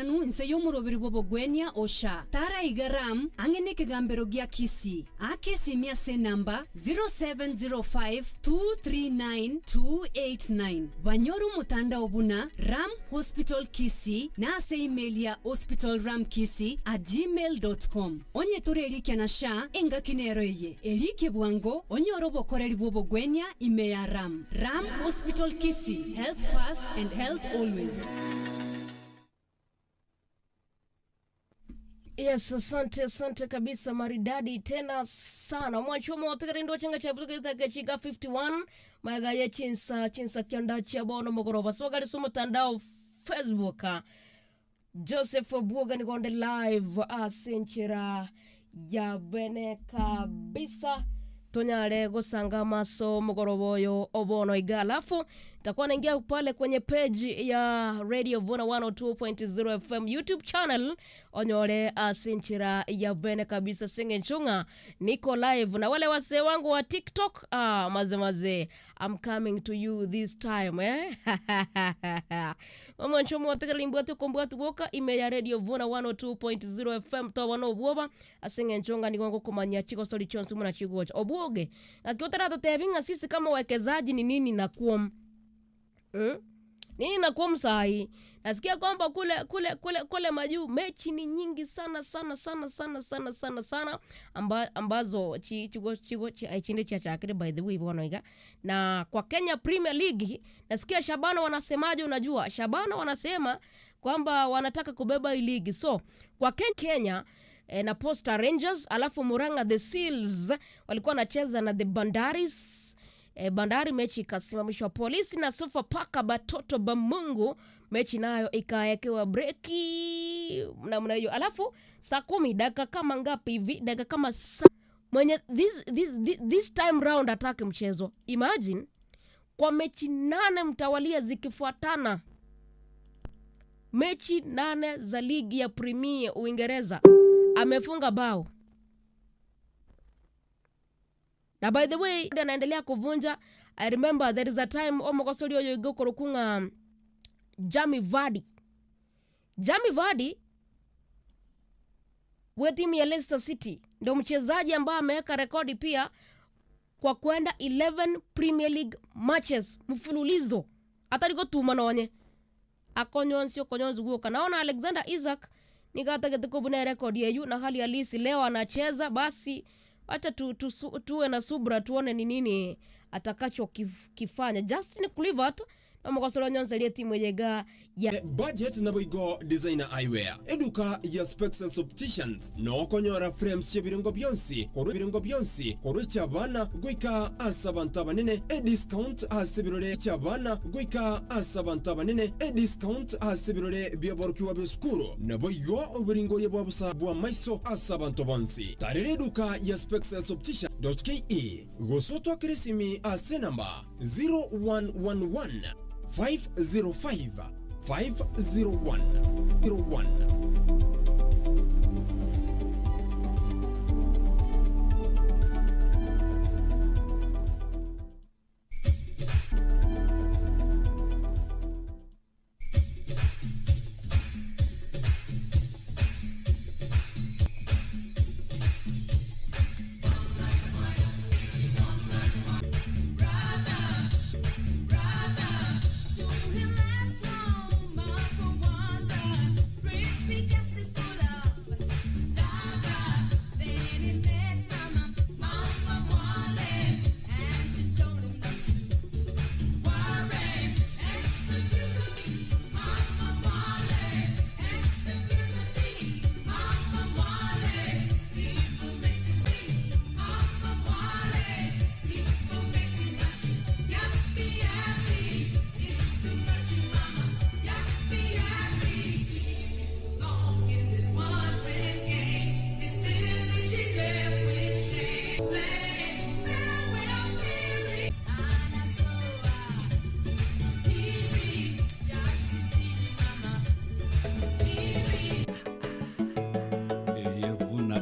gatanu nse yomurobiri bobogwenia osha tara igaram angene kigambero gya kisi akesi mia se namba 0705239289 banyoru mutanda obuna Ram Hospital Kisi na ase email ya hospitalramkisi@gmail.com onye tore elikia na sha enga kinero ye elike bwango onye orobo koreli bobogwenia ime ya Ram Hospital Kisi, health first and health always. Yes, asante kabisa, maridadi tena sana. Mwachomo watakari ndo changa cha butuka yutaka chika 51 Maga ya chinsa kianda chia bono mokoroba. So gari sumo tandao Facebook Joseph Obuoga nikonde live asenchira ya bene kabisa tonyare gosanga maso mugoroboyo obono igalafu takuwa naingia pale kwenye page ya Radio Vuna 102.0 FM YouTube channel onyore asinchira ya bene kabisa singenchunga niko live na wale wase wangu wa TikTok maze I'm coming to you this time Mwanchomo watakalimbu watu kumbuatu woka ime ya Radio Vuna 102.0 FM to wano ubuoba asingenchunga nikongo kumanya chiko soli chonsu muna chiguocha Obuoge akiotara tutebinga sisi kama wakezaji ni nini na kuom nini na kuom sahi nasikia kwamba kule majuu mechi ni nyingi sana ambazo chigo chinde cha chakire by the way bwana na kwa Kenya Premier League nasikia Shabana wanasemaje unajua Shabana wanasema kwamba wanataka kubeba hii ligi so kwa Kenya na Posta Rangers alafu Muranga the Seals walikuwa wanacheza na the Bandaris Bandari mechi ikasimamishwa Polisi na Sofapaka Batoto Bamungu mechi nayo ikaekewa breki namna hiyo alafu saa 10 dakika kama ngapi hivi dakika kama mwenye this time round atake mchezo imagine kwa mechi 8 mtawalia zikifuatana mechi 8 za ligi ya Premier Uingereza amefunga bao na by the way anaendelea kuvunja I remember there is a time omokosoli oyo igokorokunga Jamie Vardy wa timu ya Leicester City ndio mchezaji ambaye ameweka rekodi pia kwa kwenda 11 Premier League matches mfululizo hata liko tumanonye akonyonsio konyonzu guoka naona Alexander Isak nikataka kubuna rekodi yeyu na hali halisi leo anacheza basi acha tuwe na subra tuone ni nini atakacho kifanya Justin Kluivert na mkosolo nyonza ile timu yega ya budget na boigo designer eyewear eduka ya Specs and Opticians no konyora frames chebiringo byonsi koru chabana goika asabanta banene discount asibirore chabana goika asabanta banene discount asibirore byoborkiwa beskuro na boigo obiringo yebo busa bwa maiso asabanto bonsi tarere eduka ya Specs and Opticians.ke gosoto krisimi asenamba 0111 505 501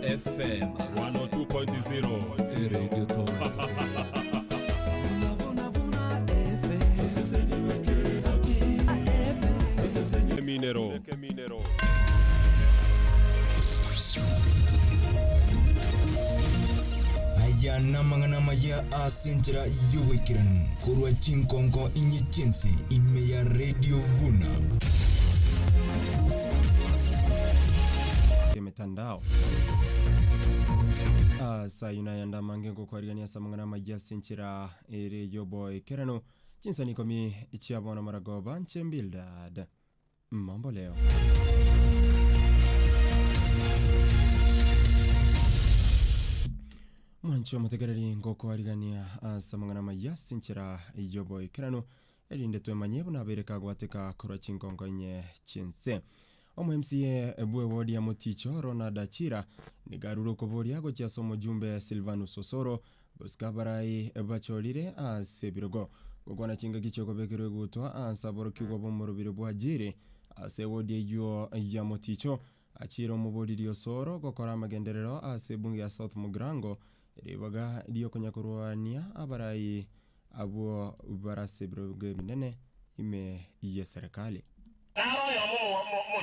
FM 102.0 Radio Top. Minero. namangana ya asenjera yuwekiranu kurwa chinkonko inyichinsi ime ya Radio Vuna mitandao sayuna yanda mangengo kwarigania samangana majia senchira ere yoboy kerano chinsani komi ichiabona maragoba nchembildad mambo leo mwancho mutegereri ngoko warigania samangana majia senchira yoboy kerano elinde twemanyebu nabereka gwateka kora chinkongo nye chinse Omo MCA Bwe Wodi ya Moticho Ronald Achira ni garuro kovoria gochia somo jumbe Silvanus Sosoro Boskabarai Bacholire Sebirogo Gogwana chinga gichoko bekero gutwa Saboro kiwa bomoro birobwa jiri Se Wodi ya Moticho Achiro mubodi dio soro Gokora magenderero Sebungi ya South Mugrango Ribaga dio konyakuruania Abarai Abuo Barase Biroge Minene Ime iye serikali Naro yomo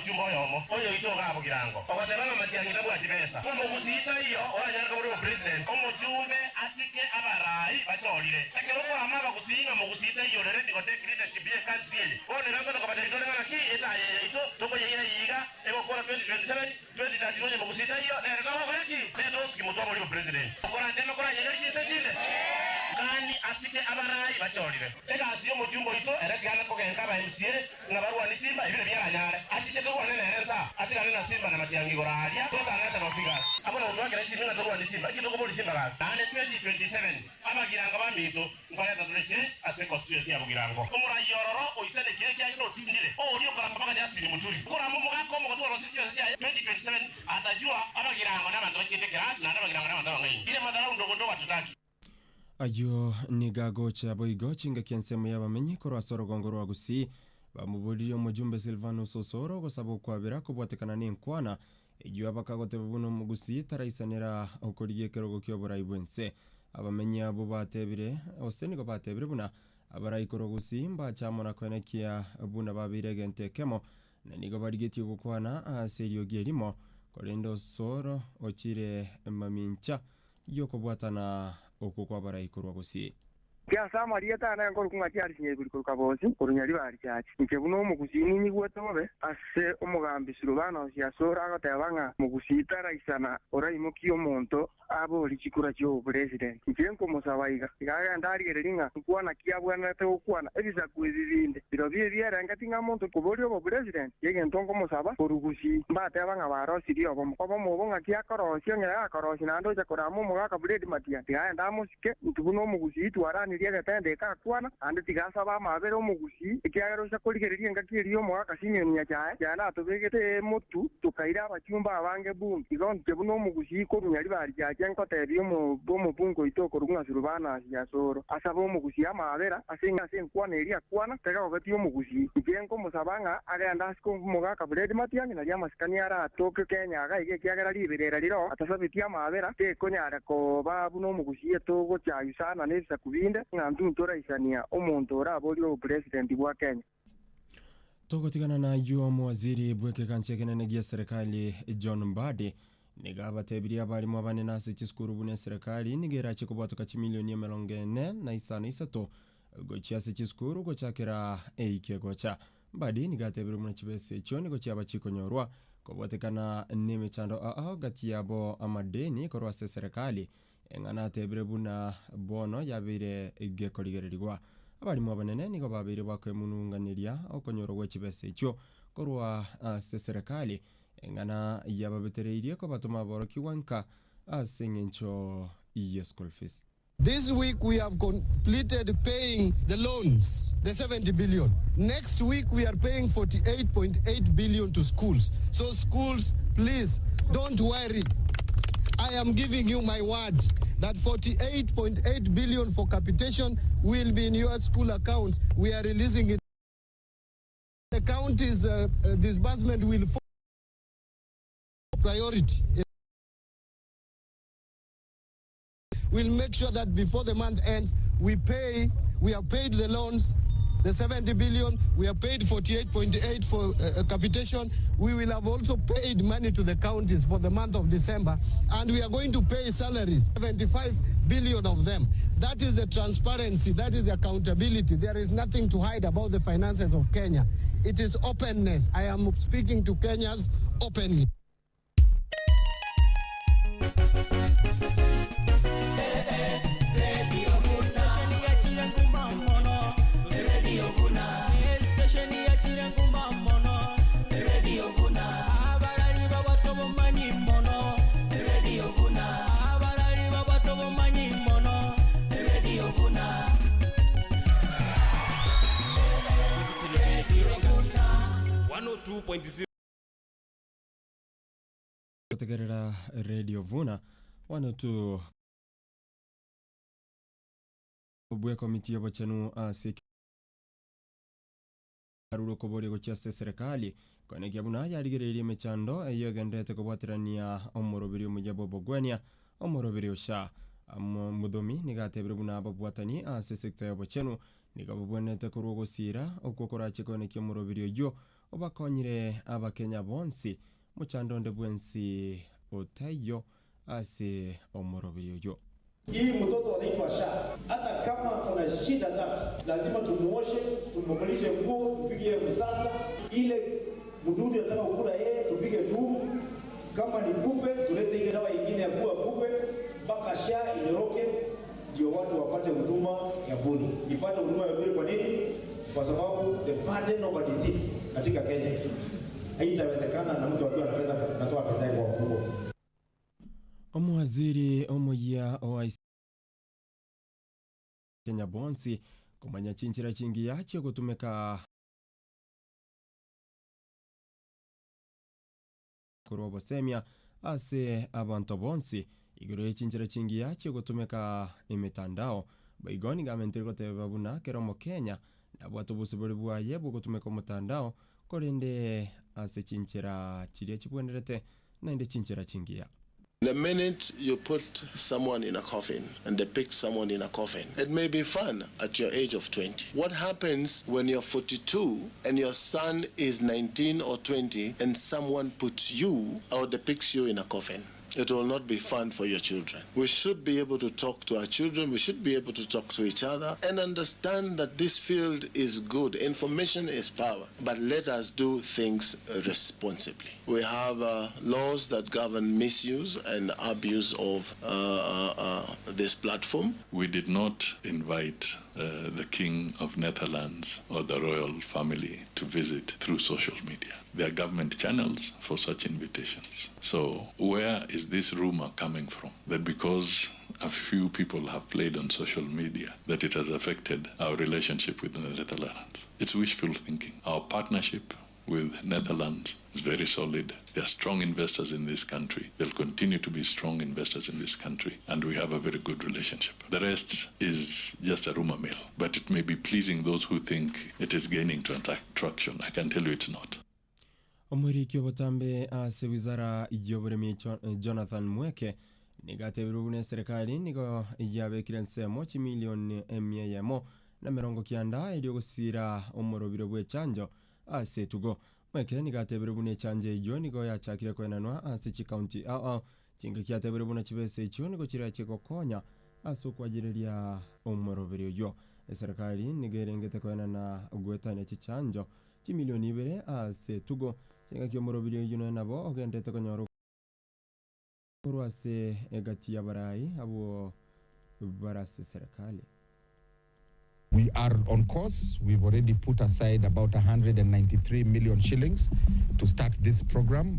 jumbo yomo oyo itoka hapo kirango wakatebana matiangira bwa jibesa mo kusita hiyo oranyanga buri president omo jumbe asike abarai bacholire takero kwa amaba kusinga mo kusita hiyo rere ndiko take leadership ye kazi ile one rango ko batari tole ngana ki eta ito toko yira yiga ego kora 2027 2031 mo kusita hiyo rere ko ba ki ndio sikimoto buri president kora ndema kora yega kisajile kani asike abarai bacholire ega asiyo mo jumbo ito ere kana ko genga ba MCA ngabarwa ni Simba ibire byaranyare achike to wane neza atikana na Simba na matiangi goradia to sangasha no figures abona undwa kale Simba to wane Simba kito ko boli Simba ga ane 2027 abagiranga bamito ngaya ta tule change ase constituency ya bugirango umura yororo oisene keke ayo tindire rio para mpaka jasiri muturi kora mu mugako mu to constituency ya 2027 atajua abagirango na bantu kite gas na abagirango na bantu ngai ile madara ndogo ndo watutaki ayo nigago cha boigo chinga kiensemo yabamenye korwa soro gongoro agusi bamubuliri omujumbe Silvanus Sosoro gosaba kwabira kubwatekana n'enkwana egiwa bakagote buno mugusi taraisanira okoriye kerogo kyobora ibwense abamenye abo batebire osenigo batebire buna abarai korogusi mba chamona kwenekia buna babire gentekemo nenigo barigeti gukwana serio gerimo korendo soro ochire mamincha yokobwatana okukwa barai korogusi Kia sama dia ta na ngol kunga tiari sinye buri kuruka bosi kurunyari bari cyaci nke buno mu gusini ni gwotobe ase umugambi surubano sia sora ga tabanga mu gusita raisana ora imukiyo monto abo likikura cyo president nkenko musabaiga gaga ndari geringa kuana kia bwana te kuana ebisa kwizinde biro bie bia ngati nga monto kubolio bo president yege ntongo musaba kurugusi mbate abanga baro sirio bo mkobo mu bonga kia korosio ngera korosio nando cha koramo mu ga kabuledi matia ya ndamusike ntubuno mu gusiti warani riega tende ka kwana ande tigasa ba mabere omugusi ikiagero cya kurigereria ngakiriyo mu akasinyo nya cyae cyana tubegete mutu tukaira abacyumba abange bumbi igonte buno omugusi ko runyari bari cyanko tebiyo mu bomo bungo itoko runga surubana ya soro asaba omugusi amabera asinga kwana eria kwana tega ogati omugusi ikenko musabanga agenda asko mu ga kabuledi matiangi na ya maskani ara toke Kenya ga ige kiagera liberera liro atasabitia amabera te konyara ko ba buno omugusi etogo cya yusana nesa kubinde ngandu toraisania omuntu ora bolio president wa Kenya togotigana na yuo waziri bweke kanchekene negia serikali John Mbadi nigaba tebiria bali mwabane nasi chiskuru bune serikali nigera chikobwatoka chimilioni melongene na isana isato gochia se chiskuru gochakera eike gocha Mbadi nigatebiri muna chibese choni gochia bachikonyorwa kobwatekana nime chando gati yabo amadeni korwa se serikali engana tebire buna bono yabire gekorigererigwa abari mwabanene nigo babire bakwe mununganiria okonyoro gwechibese cyo korwa se serikali engana yababetereirie ko batuma boroki wanka asengencho school fees. This week we have completed paying the loans, the 70 billion. Next week we are paying 48.8 billion to schools. So schools, please don't worry. I am giving you my word that 48.8 billion for capitation will be in your school accounts. We are releasing it. The county's disbursement will follow priority. We'll make sure that before the month ends, we have paid the loans the 70 billion. We have paid 48.8 for capitation. We will have also paid money to the counties for the month of December, and we are going to pay salaries, 75 billion of them. That is the transparency, that is the accountability. There is nothing to hide about the finances of Kenya. It is openness. I am speaking to Kenyans openly. Kutegerera Radio Vuna wano tu ubwe komiti y'abachanu asiki arulo kobori gochase serikali kone kyabuna yaligereri mechando eyogendete kubwatirania omorobiri omujabo bogwenia omorobiri osha mudomi nigatebire buna ababwatani ase sekta y'abachanu nigabubonete kurugosira okukora chikone ky'omorobiri oyo obakonyire abakenya bonsi muchandonde bwensi otayo ase omorobiri oyo. Hii mtoto anaitwa Sha. Hata kama kuna shida zake, lazima tumuoshe, tumuvalishe nguo, tupige msasa. Ile mdudu anataka kukula yeye, tupige dumu. Kama ni kupe, tulete ile dawa nyingine ya kuua kupe mpaka Sha inyoroke, ndio watu wapate huduma ya bure. Ipate huduma ya bure kwa nini? Kwa sababu the burden of a disease katika Kenya haitawezekana na mtu akiwa anatoa pesa yake kwa mfuko. Omwaziri omoya OIC Kenya bonsi kumanya chinchira chingi yacho kutumeka kurobo semia ase abantu bonsi igoro chinchira chingi yacho kutumeka imitandao baigoni gamentiro tebabuna keromo Kenya nabwatu busuburi bwaye bukutumeka mutandao korende ase chinchira chiri chibwenerete nende chinchira chingi ya. The minute you put someone in a coffin and depict someone in a coffin, it may be fun at your age of 20. What happens when you're 42 and your son is 19 or 20 and someone puts you or depicts you in a coffin? It will not be fun for your children. We should be able to talk to our children. We should be able to talk to each other and understand that this field is good. Information is power. But let us do things responsibly. We have laws that govern misuse and abuse of this platform. We did not invite the King of Netherlands or the royal family to visit through social media. There are government channels for such invitations. So where is this rumor coming from? That because a few people have played on social media, that it has affected our relationship with the Netherlands. It's wishful thinking. Our partnership with Netherlands is very solid. They are strong investors in this country. They'll continue to be strong investors in this country, and we have a very good relationship. The rest is just a rumor mill, but it may be pleasing those who think it is gaining traction. I can tell you it's not. Omuriki obotambe ase wizara y'oburemi Jonathan Mweke nigatebirubune serikali nigo yabekire nsemo chimilioni emyeyemo na mirongo kianda eliogusira omorobiro bw'echanjo ase tugo. Mweke nigatebirubune chanje yo nigo yachakire kwenanwa ase chikaunti chinga kiatebirubune chibese icho nigo chira chikokonya ase kwajireria omorobiro yo. Serikali nigerengete kwenana gwetane chichanjo chimilioni 2 ase tugo. Chinga kiomorobiro yuno nabo ogendete konyoro kurwase egati ya barai abo barase serikali. We are on course. We've already put aside about 193 million shillings to start this program,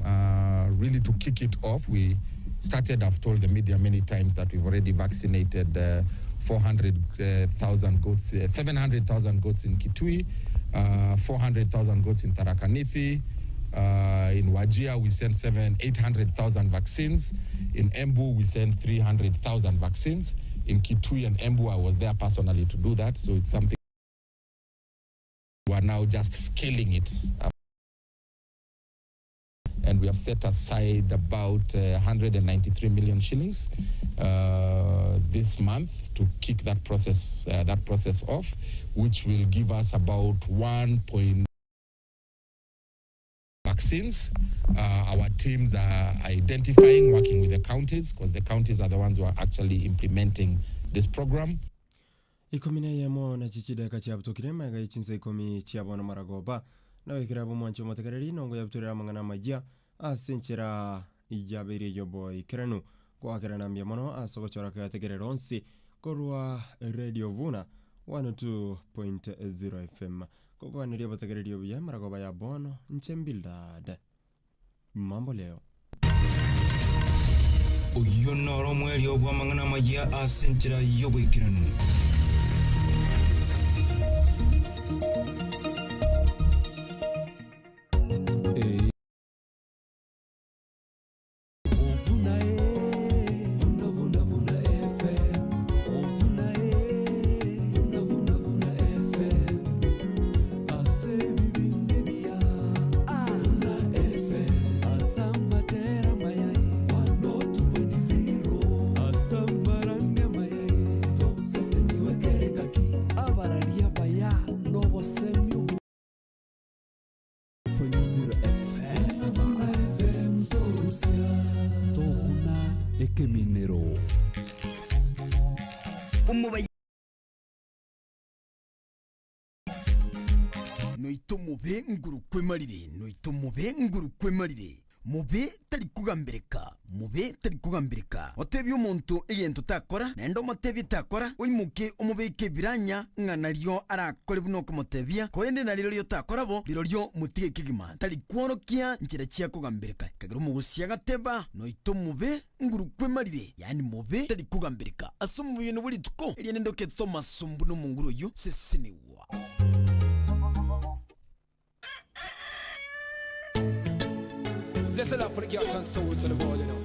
really to kick it off. We started, I've told the media many times that we've already vaccinated 400,000 goats, 700,000 goats in Kitui, 400,000 goats in Tharaka Nithi. In Wajir, we sent 800,000 vaccines. In Embu, we sent 300,000 vaccines. In Kitui and Embu, I was there personally to do that. So it's something we are now just scaling it up. and we have set aside about 193 million shillings this month to kick that process off, which will give us about 1 vaccines. Our teams are identifying, working with the counties, because the counties are the ones who are actually implementing this program. Ikomine yemo na chichida kachi abutukire maga ichinsa ikomi chiabona maragoba na wekira bumwancho motekareri nongo yabuturira mangana majia asinchira ijabiri yobo ikirenu kwa kirana mbiamono asogochora kategere ronsi korwa Radio Vuna 102.0 FM kwa niria botekareri yobo maragoba ya bono nchembildad mambo leo uyonoro mweli obwa mangana majia asinchira yobo ikirenu noito mube nguru kwemalire mube tari kugambirika otebye omuntu egento takora nendo motebye takora oimuke omubeke biranya ng'anaryo arakore buno kumotebya korende nariro ryo takora bo riro ryo mutige kigima tari kworokia nchira chia kugambirika kagiro mugusia gateba noito mube nguru kwemalire yani mube tari kugambirika asumu bintu buri tuko eliene ndoke Thomas Sumbuno munguru yo sesiniwa Bless the Lord for the girls and souls of the world, you know.